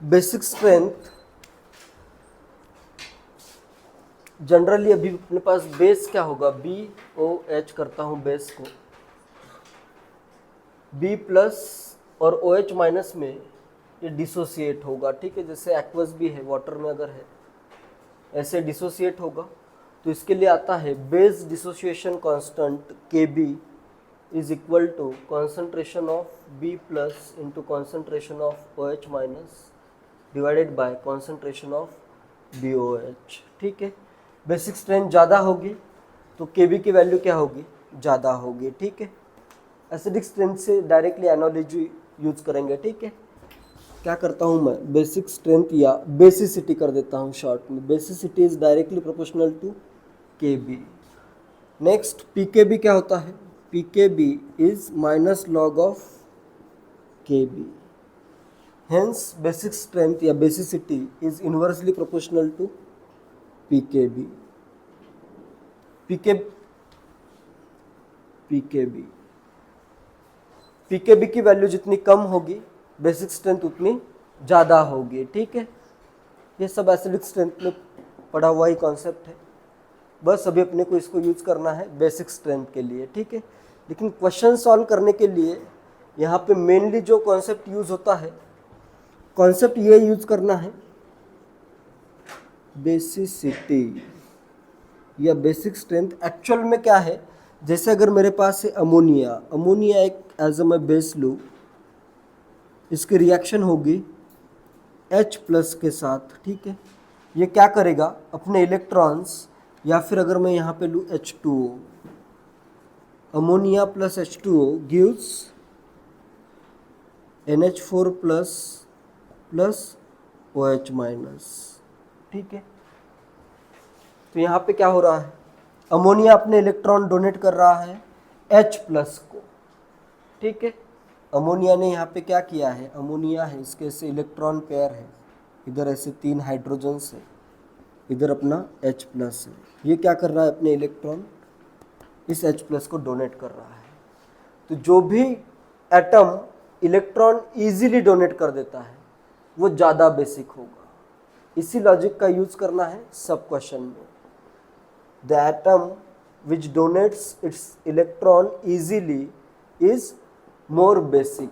Basic strength generally अभी अपने पास base क्या होगा, BOH करता हूँ बेस को, B प्लस और OH माइनस में ये डिसोसिएट होगा, ठीक है। जैसे एक्वस भी है, वाटर में अगर है ऐसे डिसोसिएट होगा, तो इसके लिए आता है base dissociation constant KB is equal to concentration of B plus into concentration of OH minus divided by concentration of BOH, ठीक है। बेसिक स्ट्रेंथ ज़्यादा होगी तो KB की वैल्यू क्या होगी, ज़्यादा होगी, ठीक है। एसिडिक स्ट्रेंथ से डायरेक्टली एनालॉजी यूज करेंगे, ठीक है। क्या करता हूँ मैं, बेसिक स्ट्रेंथ या बेसिसिटी कर देता हूँ शॉर्ट में। Basicity is directly proportional to KB। Next PKB क्या होता है, PKB is minus log of KB। Hence basic strength या basicity is inversely proportional to PKB। PKB की वैल्यू जितनी कम होगी बेसिक स्ट्रेंथ उतनी ज़्यादा होगी, ठीक है। ये सब एसिडिक स्ट्रेंथ में पढ़ा हुआ ही कॉन्सेप्ट है, बस अभी अपने को इसको यूज करना है बेसिक स्ट्रेंथ के लिए, ठीक है। लेकिन क्वेश्चन सॉल्व करने के लिए यहाँ पे मेनली जो कॉन्सेप्ट यूज होता है, कॉन्सेप्ट ये यूज करना है बेसिसिटी या बेसिक स्ट्रेंथ। एक्चुअल में क्या है, जैसे अगर मेरे पास है अमोनिया एक एज अ मैं बेस लूँ, इसकी रिएक्शन होगी H प्लस के साथ, ठीक है। ये क्या करेगा, अपने इलेक्ट्रॉन्स, या फिर अगर मैं यहाँ पे लूँ H2O, ammonia plus H2O gives NH4 plus plus OH minus, ठीक है। तो यहाँ पे क्या हो रहा है, अमोनिया अपने इलेक्ट्रॉन डोनेट कर रहा है H प्लस को, ठीक है। अमोनिया ने यहाँ पे क्या किया है, अमोनिया है, इसके ऐसे इलेक्ट्रॉन पेयर है, इधर ऐसे 3 हाइड्रोजन्स है, इधर अपना H प्लस है। ये क्या कर रहा है, अपने इलेक्ट्रॉन इस H प्लस को डोनेट कर रहा है। तो जो भी एटम इलेक्ट्रॉन इजीली डोनेट कर देता है वो ज़्यादा बेसिक होगा। इसी लॉजिक का यूज करना है सब क्वेश्चन में। The atom which donates its electron easily is more basic.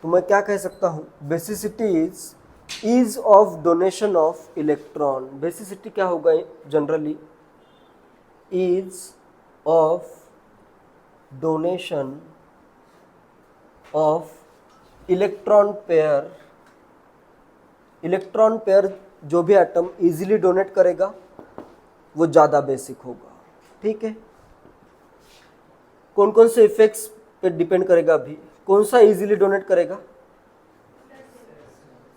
तो मैं क्या कह सकता हूँ, basicity is ease of donation of electron. Basicity क्या होगा generally, ease of donation of electron pair. Electron pair जो भी एटम इजीली डोनेट करेगा वो ज़्यादा बेसिक होगा, ठीक है। कौन कौन से इफेक्ट्स पे डिपेंड करेगा, अभी कौन सा इजीली डोनेट करेगा,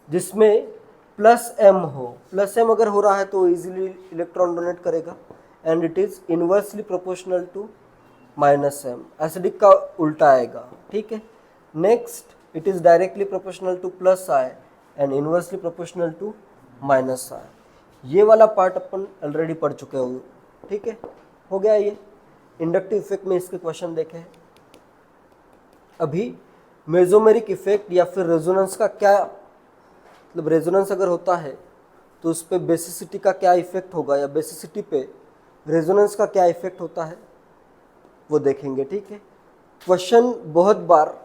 जिसमें प्लस M हो। प्लस M अगर हो रहा है तो इजीली इलेक्ट्रॉन डोनेट करेगा, and it is inversely proportional to minus M। Acidic का उल्टा आएगा, ठीक है। Next it is directly proportional to plus I and inversely proportional to minus I। ये वाला पार्ट अपन ऑलरेडी पढ़ चुके हो, ठीक है, हो गया। ये इंडक्टिव इफेक्ट में इसके क्वेश्चन देखे हैं। अभी मेसोमेरिक इफेक्ट या फिर रेजोनेंस का क्या मतलब, रेजोनेंस अगर होता है तो उस पर बेसिसिटी का क्या इफेक्ट होगा, या बेसिसिटी पे रेजोनेंस का क्या इफेक्ट होता है वो देखेंगे, ठीक है। क्वेश्चन बहुत बार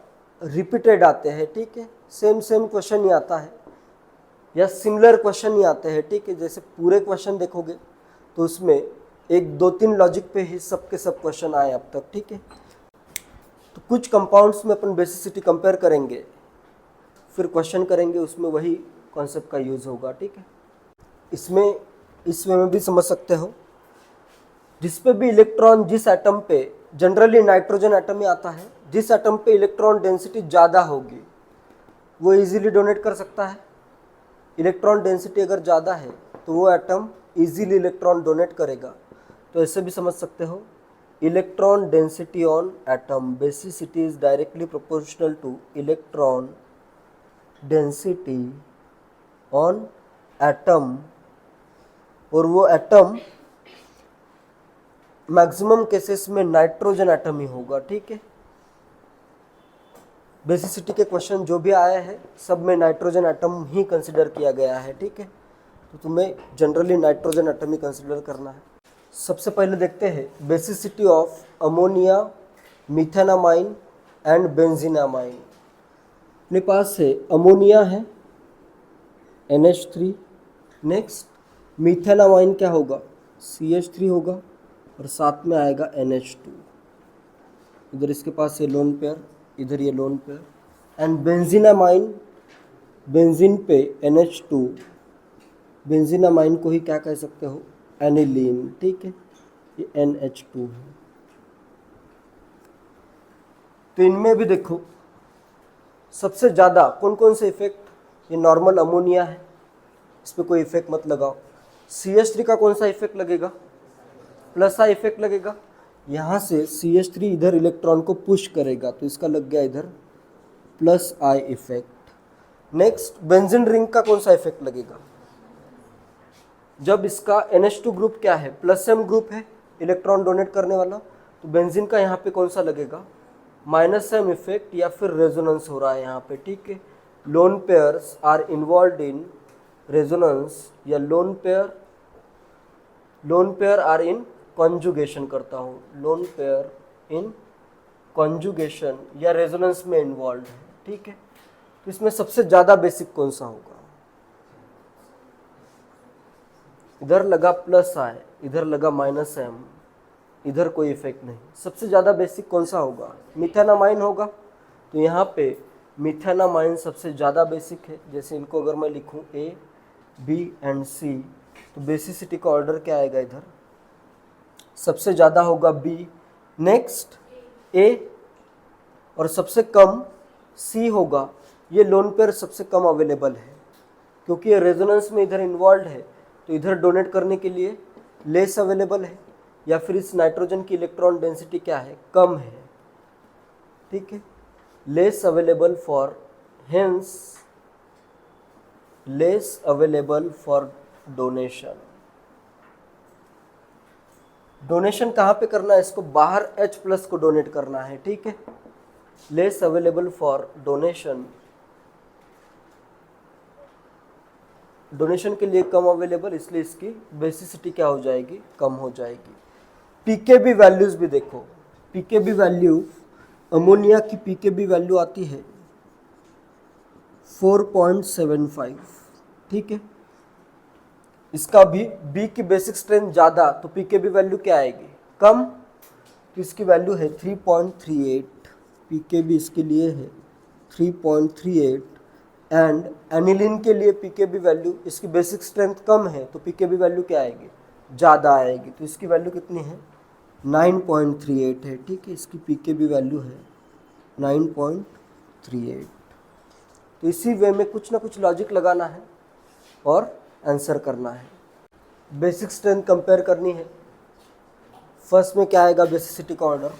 रिपीटेड आते हैं, ठीक है, सेम क्वेश्चन ही आता है या सिमिलर क्वेश्चन ही आते हैं, ठीक है। जैसे पूरे क्वेश्चन देखोगे तो उसमें 1 2 3 लॉजिक पे ही सब के सब क्वेश्चन आए अब तक, ठीक है। तो कुछ कंपाउंड्स में अपन बेसिसिटी कंपेयर करेंगे, फिर क्वेश्चन करेंगे, उसमें वही कॉन्सेप्ट का यूज होगा, ठीक है। इसमें में भी समझ सकते हो, जिस पे भी इलेक्ट्रॉन, जिस एटम पे, जनरली नाइट्रोजन एटम में आता है, जिस एटम पे इलेक्ट्रॉन डेंसिटी ज़्यादा होगी वो इजीली डोनेट कर सकता है। इलेक्ट्रॉन डेंसिटी अगर ज़्यादा है तो वो एटम इजीली इलेक्ट्रॉन डोनेट करेगा। तो ऐसे भी समझ सकते हो, electron density on atom, basicity is directly proportional two electron density on atom, और वो एटम मैक्सिमम केसेस में नाइट्रोजन एटम ही होगा, ठीक है। बेसिसिटी के क्वेश्चन जो भी आए हैं सब में नाइट्रोजन एटम ही कंसिडर किया गया है, ठीक है। तो तुम्हें जनरली नाइट्रोजन एटम ही कंसिडर करना है। सबसे पहले देखते हैं basicity of ammonia, methanamine and benzenamine. अपने पास है अमोनिया है NH3, नेक्स्ट मिथेनामाइन क्या होगा CH3 होगा और साथ में आएगा NH2। इधर इसके पास ये लोन पेयर, इधर ये लोन पेयर एंड बेंजीनामाइन, बेंजीन पे NH2, बेंजीनामाइन को ही क्या कह सकते हो एनिलीन, ठीक है, ये NH2 है। तो इनमें भी देखो सबसे ज़्यादा कौन कौन से इफेक्ट, ये नॉर्मल अमोनिया है, इस पर कोई इफेक्ट मत लगाओ। CH3 का कौन सा इफेक्ट लगेगा, प्लस आई इफेक्ट लगेगा। यहाँ से CH3 इधर इलेक्ट्रॉन को पुश करेगा तो इसका लग गया इधर plus I effect. Next benzene ring का कौन सा इफेक्ट लगेगा, जब इसका NH2 ग्रुप क्या है प्लस M ग्रुप है इलेक्ट्रॉन डोनेट करने वाला, तो बेंजीन का यहाँ पे कौन सा लगेगा -M इफेक्ट या फिर रेजोनेंस हो रहा है यहाँ पे, ठीक है। Lone pairs are involve in resonance या lone pair are in conjugation करता हूँ, लोन पेयर इन कॉन्जुगेशन या रेजोनेंस में इन्वॉल्व है, ठीक है। तो इसमें सबसे ज़्यादा बेसिक कौन सा होगा, इधर लगा प्लस आई, इधर लगा -M, इधर कोई इफेक्ट नहीं। सबसे ज़्यादा बेसिक कौन सा होगा, मिथेनामाइन होगा। तो यहाँ पे मिथेनामाइन सबसे ज़्यादा बेसिक है। जैसे इनको अगर मैं लिखूँ A, B एंड C, तो बेसिसिटी का ऑर्डर क्या आएगा, इधर सबसे ज़्यादा होगा B, नेक्स्ट A और सबसे कम C होगा। ये लोन पेयर सबसे कम अवेलेबल है क्योंकि ये रेजोनेंस में इधर इन्वॉल्व है, तो इधर डोनेट करने के लिए लेस अवेलेबल है या फिर इस नाइट्रोजन की इलेक्ट्रॉन डेंसिटी क्या है, कम है, ठीक है, less available for, hence less available for donation. Donation कहाँ पे करना है, इसको बाहर H+ को डोनेट करना है, ठीक है। Less available for donation, donation के लिए कम अवेलेबल, इसलिए इसकी बेसिसिटी क्या हो जाएगी, कम हो जाएगी। पीकेबी वैल्यूज भी देखो, पीकेबी वैल्यू, अमोनिया की पीकेबी वैल्यू आती है 4.75, ठीक है। इसका भी B की बेसिक स्ट्रेंथ ज़्यादा, तो पीकेबी वैल्यू क्या आएगी, कम, तो इसकी वैल्यू है 3.38, पीकेबी इसके लिए है 3.38 एंड एनिलीन के लिए पीकेबी वैल्यू, इसकी बेसिक स्ट्रेंथ कम है तो पीकेबी वैल्यू क्या आएगी, ज़्यादा आएगी। तो इसकी वैल्यू कितनी है, 9.38 है, ठीक है, इसकी पीकेबी वैल्यू है 9.38। तो इसी वे में कुछ ना कुछ लॉजिक लगाना है और आंसर करना है। बेसिक स्ट्रेंथ कंपेयर करनी है। फर्स्ट में क्या आएगा बेसिसिटी का ऑर्डर,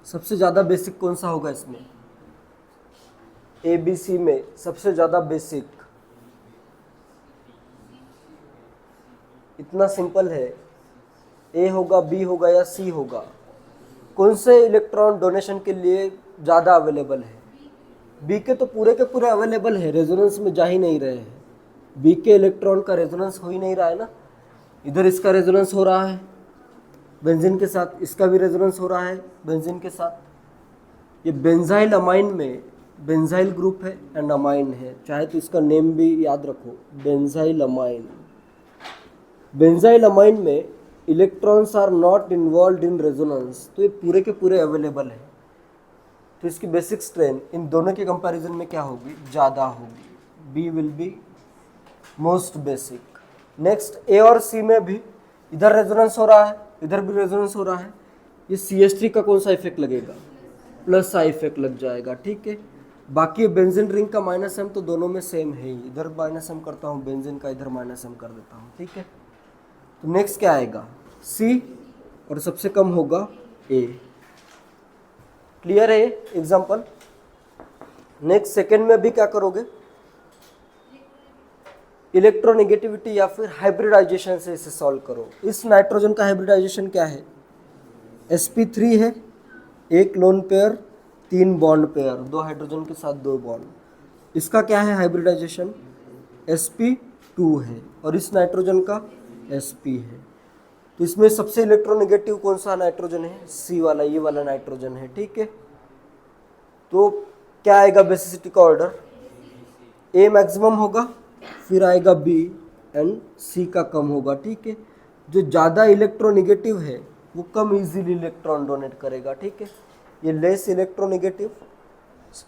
सबसे ज़्यादा बेसिक कौन सा होगा इसमें, ABC में सबसे ज़्यादा बेसिक, इतना सिंपल है, A होगा, B होगा या C होगा। कौन से इलेक्ट्रॉन डोनेशन के लिए ज़्यादा अवेलेबल है, B के तो पूरे के पूरे अवेलेबल है, रेजोनेंस में जा ही नहीं रहे हैं। B के इलेक्ट्रॉन का रेजोनेंस हो ही नहीं रहा है ना, इधर इसका रेजोनेंस हो रहा है बेंजीन के साथ, इसका भी रेजोनेंस हो रहा है बेंजीन के साथ। ये बेंजाइल अमाइन में, बेंजाइल ग्रुप है एंड अमाइन है, चाहे तो इसका नेम भी याद रखो, बेंजाइल अमाइन। बेंजाइल अमाइन में electrons are not involved in resonance, तो ये पूरे के पूरे अवेलेबल है, तो इसकी बेसिक स्ट्रेंथ इन दोनों के कंपैरिजन में क्या होगी, ज़्यादा होगी। B will be most basic. Next A और सी में भी इधर रेजोनेंस हो रहा है, इधर भी रेजोनेंस हो रहा है, ये CH3 का कौन सा इफेक्ट लगेगा, प्लस आई इफेक्ट लग जाएगा, ठीक है। बाकी बेंजीन रिंग का -M तो दोनों में सेम है ही, इधर -M करता हूँ बेंजीन का, इधर -M कर देता हूँ, ठीक है। तो नेक्स्ट क्या आएगा, C और सबसे कम होगा A। क्लियर है एग्जाम्पल। नेक्स्ट सेकेंड में भी क्या करोगे, इलेक्ट्रोनेगेटिविटी या फिर हाइब्रिडाइजेशन से इसे सॉल्व करो। इस नाइट्रोजन का हाइब्रिडाइजेशन क्या है, sp3 है एक lone pair, 3 bond pair, 2 hydrogen के साथ 2 बॉन्ड। इसका क्या है हाइब्रिडाइजेशन, sp2 है और इस नाइट्रोजन का sp है। तो इसमें सबसे इलेक्ट्रोनेगेटिव कौन सा नाइट्रोजन है, सी वाला, ये वाला नाइट्रोजन है, ठीक है। तो क्या आएगा बेसिसिटी का ऑर्डर, ए मैक्सिमम होगा, फिर आएगा बी एंड सी का कम होगा, ठीक है। जो ज़्यादा इलेक्ट्रोनेगेटिव है वो कम इजीली इलेक्ट्रॉन डोनेट करेगा, ठीक है। ये less electronegative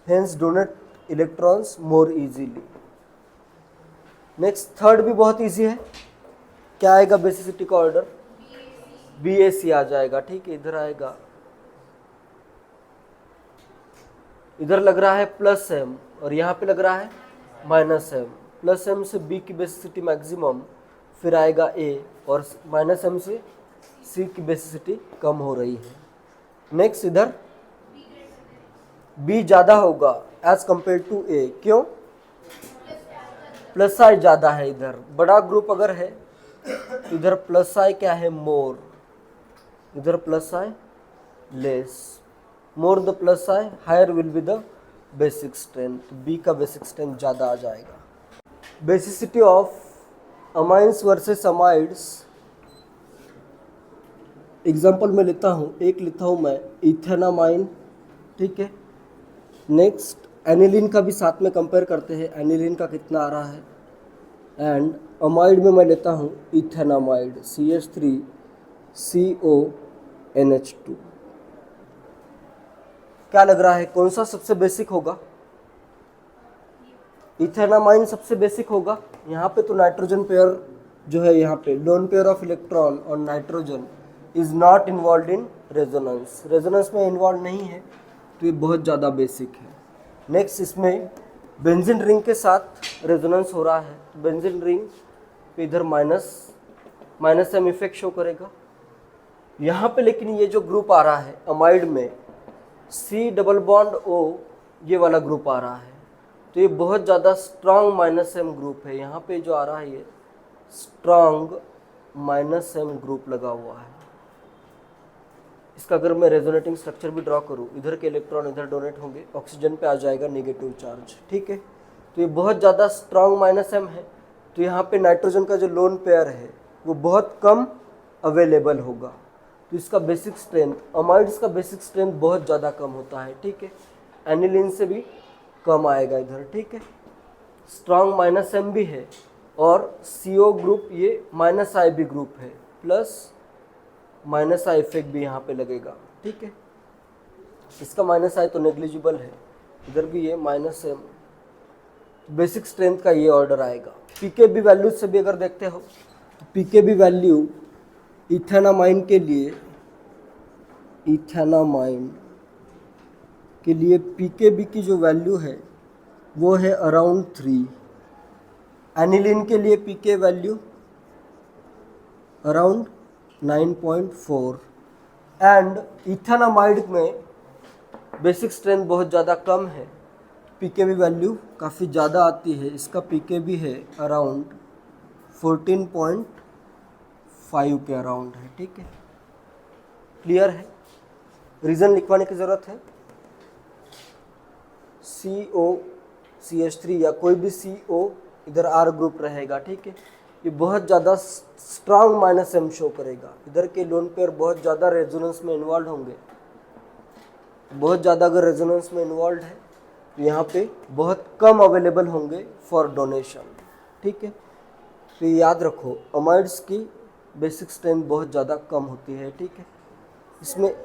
hence donate electrons more easily. Next third भी बहुत इजी है, क्या आएगा बेसिसिटी का ऑर्डर, BAC आ जाएगा, ठीक है। इधर आएगा, इधर लग रहा है +m और यहाँ पे लग रहा है -m। +m से B की बेसिसिटी मैक्सिमम, फिर आएगा A और -m से C की बेसिसिटी कम हो रही है। नेक्स्ट इधर B ज़्यादा होगा एज कंपेयर टू A, क्यों, +I ज़्यादा है। इधर बड़ा ग्रुप अगर है तो इधर +I क्या है, मोर, इधर +I less, more the +I higher will be the basic strength, B का बेसिक स्ट्रेंथ ज़्यादा आ जाएगा। Basicity of amines versus amides, example मैं लेता हूँ, एक लेता हूँ मैं इथेनामाइन, ठीक है। नेक्स्ट एनिलीन का भी साथ में कंपेयर करते हैं, एनिलीन का कितना आ रहा है। एंड अमाइड में मैं लेता हूँ इथेनामाइड, CH3CONH2। क्या लग रहा है कौन सा सबसे बेसिक होगा, इथेनामाइन सबसे बेसिक होगा। यहाँ पे तो नाइट्रोजन पेयर जो है, यहाँ पे लोन पेयर ऑफ इलेक्ट्रॉन और nitrogen is not involved in resonance, resonance में इन्वॉल्व नहीं है, तो ये बहुत ज़्यादा बेसिक है। नेक्स्ट इसमें बेंजीन रिंग के साथ रेजोनेंस हो रहा है, तो बेंजीन रिंग पे इधर -m इफेक्ट शो करेगा यहाँ पे। लेकिन ये जो ग्रुप आ रहा है अमाइड में, C डबल बॉन्ड O, ये वाला ग्रुप आ रहा है, तो ये बहुत ज़्यादा स्ट्रॉन्ग -m ग्रुप है। यहाँ पे जो आ रहा है ये स्ट्रॉन्ग -m ग्रुप लगा हुआ है। इसका अगर मैं रेजोनेटिंग स्ट्रक्चर भी ड्रॉ करूँ, इधर के इलेक्ट्रॉन इधर डोनेट होंगे, ऑक्सीजन पे आ जाएगा नेगेटिव चार्ज, ठीक है। तो ये बहुत ज़्यादा स्ट्रॉन्ग -m है, तो यहाँ पे नाइट्रोजन का जो लोन पेयर है वो बहुत कम अवेलेबल होगा। तो इसका बेसिक स्ट्रेंथ, अमाइड्स का बेसिक स्ट्रेंथ बहुत ज़्यादा कम होता है, ठीक है। एनिलीन से भी कम आएगा इधर, ठीक है। स्ट्रॉन्ग -m भी है और CO ग्रुप ये -I भी ग्रुप है, प्लस -I इफेक्ट भी यहाँ पे लगेगा, ठीक है। इसका -I तो नेग्लिजिबल है, इधर भी ये -m। बेसिक स्ट्रेंथ का ये ऑर्डर आएगा। pKb वैल्यू से भी अगर देखते हो, pKb वैल्यू इथेनामाइन के लिए, इथेनामाइन के लिए pKb की जो वैल्यू है वो है अराउंड 3। एनिलीन के लिए pK value around 9.4 and ethanamide में बेसिक स्ट्रेंथ बहुत ज़्यादा कम है, pKb वैल्यू काफ़ी ज़्यादा आती है। इसका pKb है अराउंड 14.5 के अराउंड है, ठीक है। क्लियर है, रीज़न लिखवाने की ज़रूरत है। COCH3 या कोई भी CO इधर R ग्रुप रहेगा, ठीक है। ये बहुत ज़्यादा स्ट्रॉन्ग -m शो करेगा। इधर के लोन पेयर बहुत ज़्यादा रेजोनेंस में इन्वॉल्व होंगे, बहुत ज़्यादा अगर रेजोनेंस में इन्वॉल्व है तो यहाँ पे बहुत कम अवेलेबल होंगे फॉर डोनेशन, ठीक है। तो याद रखो अमाइड्स की बेसिक स्ट्रेंथ बहुत ज़्यादा कम होती है, ठीक है। इसमें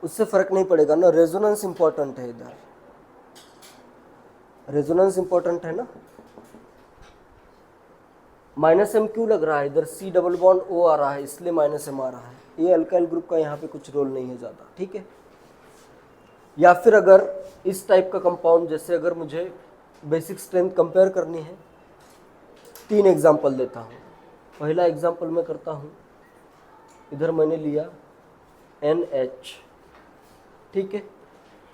उससे फ़र्क नहीं पड़ेगा ना, रेजोनेंस इंपॉर्टेंट है, इधर रेजोनेंस इंपॉर्टेंट है ना। -m क्यों लग रहा है, इधर C डबल बॉन्ड O आ रहा है इसलिए -m आ रहा है। ये अल्काइल ग्रुप का यहाँ पे कुछ रोल नहीं है ज़्यादा, ठीक है। या फिर अगर इस टाइप का कंपाउंड, जैसे अगर मुझे बेसिक स्ट्रेंथ कंपेयर करनी है, 3 एग्जांपल देता हूँ। पहला एग्जांपल मैं करता हूँ, इधर मैंने लिया NH, ठीक है।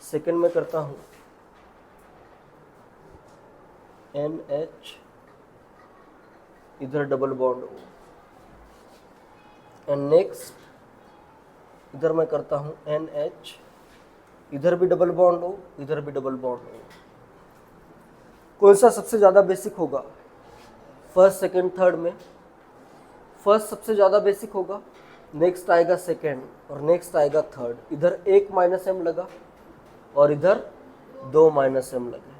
सेकंड में करता हूँ NH, इधर double bond O, and next इधर मैं करता हूँ NH, इधर भी डबल बॉन्ड हो, इधर भी डबल बॉन्ड हो। कौन सा सबसे ज़्यादा बेसिक होगा? फर्स्ट सेकंड थर्ड में फर्स्ट सबसे ज़्यादा बेसिक होगा, नेक्स्ट आएगा सेकंड और नेक्स्ट आएगा थर्ड। इधर 1 -m लगा और इधर 2 -m लगे,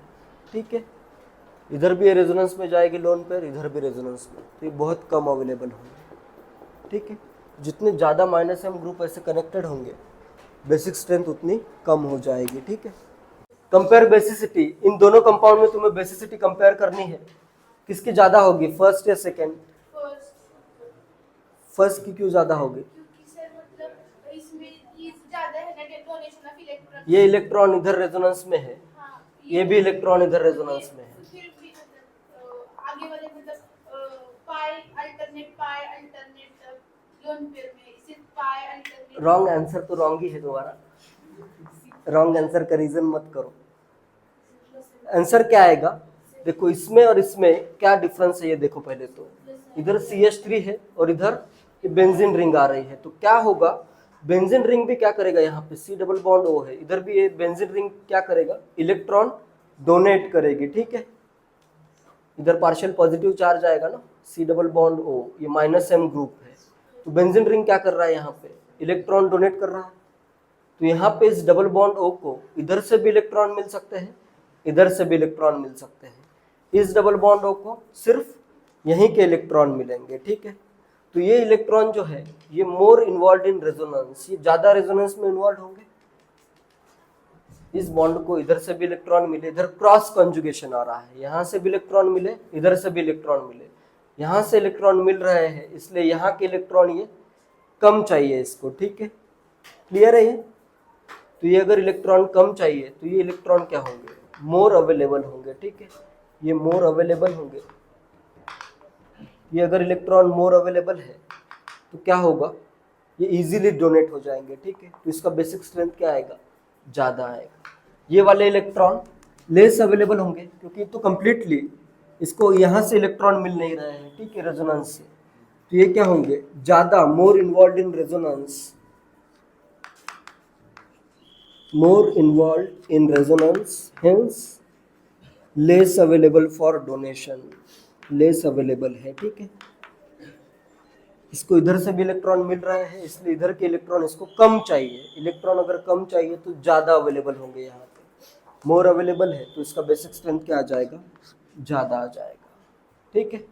ठीक है। इधर भी रेजोनेंस में जाएगी लोन पेयर, इधर भी रेजोनेंस में, तो ये बहुत कम अवेलेबल होंगे, ठीक है। जितने ज़्यादा -m ग्रुप ऐसे कनेक्टेड होंगे बेसिक स्ट्रेंथ उतनी कम हो जाएगी, ठीक है। कंपेयर बेसिसिटी, इन दोनों कंपाउंड में तुम्हें बेसिसिटी कंपेयर करनी है, किसकी ज़्यादा होगी, फर्स्ट या सेकेंड? फर्स्ट की क्यों ज़्यादा होगी? ये इलेक्ट्रॉन इधर रेजोनेंस में है, ये भी इलेक्ट्रॉन इधर रेजोनेंस में है। रॉन्ग आंसर तो रॉन्ग ही है तुम्हारा, रॉन्ग आंसर का रीजन मत करो। आंसर क्या आएगा? देखो इसमें और इसमें क्या डिफरेंस है ये देखो पहले तो। इधर CH3 है और इधर ये बेंजीन रिंग आ रही है, तो क्या होगा, बेंजीन रिंग भी क्या करेगा, यहाँ पे C डबल बॉन्ड O है, इधर भी ये बेंजीन रिंग क्या करेगा, इलेक्ट्रॉन डोनेट करेगी, ठीक है। इधर पार्शियल पॉजिटिव चार्ज आएगा ना, C डबल बॉन्ड O, ये -m ग्रुप है, तो बेंजीन रिंग क्या कर रहा है, यहाँ पे इलेक्ट्रॉन डोनेट कर रहा है। तो यहाँ पे इस डबल बॉन्ड O को इधर से भी इलेक्ट्रॉन मिल सकते हैं, इधर से भी इलेक्ट्रॉन मिल सकते हैं। इस डबल बॉन्ड O को सिर्फ यहीं के इलेक्ट्रॉन मिलेंगे, ठीक है। तो ये इलेक्ट्रॉन जो है ये मोर इन्वॉल्व इन रेजोनेंस, ये ज्यादा रेजोनेंस में इन्वॉल्व होंगे। इस बॉन्ड को इधर से भी इलेक्ट्रॉन मिले, इधर क्रॉस कंजुगेशन आ रहा है, यहाँ से भी इलेक्ट्रॉन मिले, इधर से भी इलेक्ट्रॉन मिले, यहाँ से इलेक्ट्रॉन मिल रहे हैं, इसलिए यहाँ के इलेक्ट्रॉन ये कम चाहिए इसको, ठीक है। क्लियर है ये? तो ये अगर इलेक्ट्रॉन कम चाहिए तो ये इलेक्ट्रॉन क्या होंगे, मोर अवेलेबल होंगे, ठीक है। ये मोर अवेलेबल होंगे, ये अगर इलेक्ट्रॉन मोर अवेलेबल है तो क्या होगा, ये इजीली डोनेट हो जाएंगे, ठीक है। तो इसका बेसिक स्ट्रेंथ क्या आएगा, ज़्यादा आएगा। ये वाले इलेक्ट्रॉन लेस अवेलेबल होंगे क्योंकि तो कंप्लीटली इसको यहाँ से इलेक्ट्रॉन मिल नहीं रहे हैं, ठीक है, रेजोनेंस से, तो ये क्या होंगे, ज़्यादा, more involve in resonance, more involve in resonance, hence less available for donation, less available है, ठीक है। इसको इधर से भी इलेक्ट्रॉन मिल रहा है, इसलिए इधर के इलेक्ट्रॉन इसको कम चाहिए। इलेक्ट्रॉन अगर कम चाहिए तो ज़्यादा अवेलेबल होंगे, यहाँ पे मोर अवेलेबल है तो इसका बेसिक स्ट्रेंथ क्या आ जाएगा, ज़्यादा आ जाएगा, ठीक है।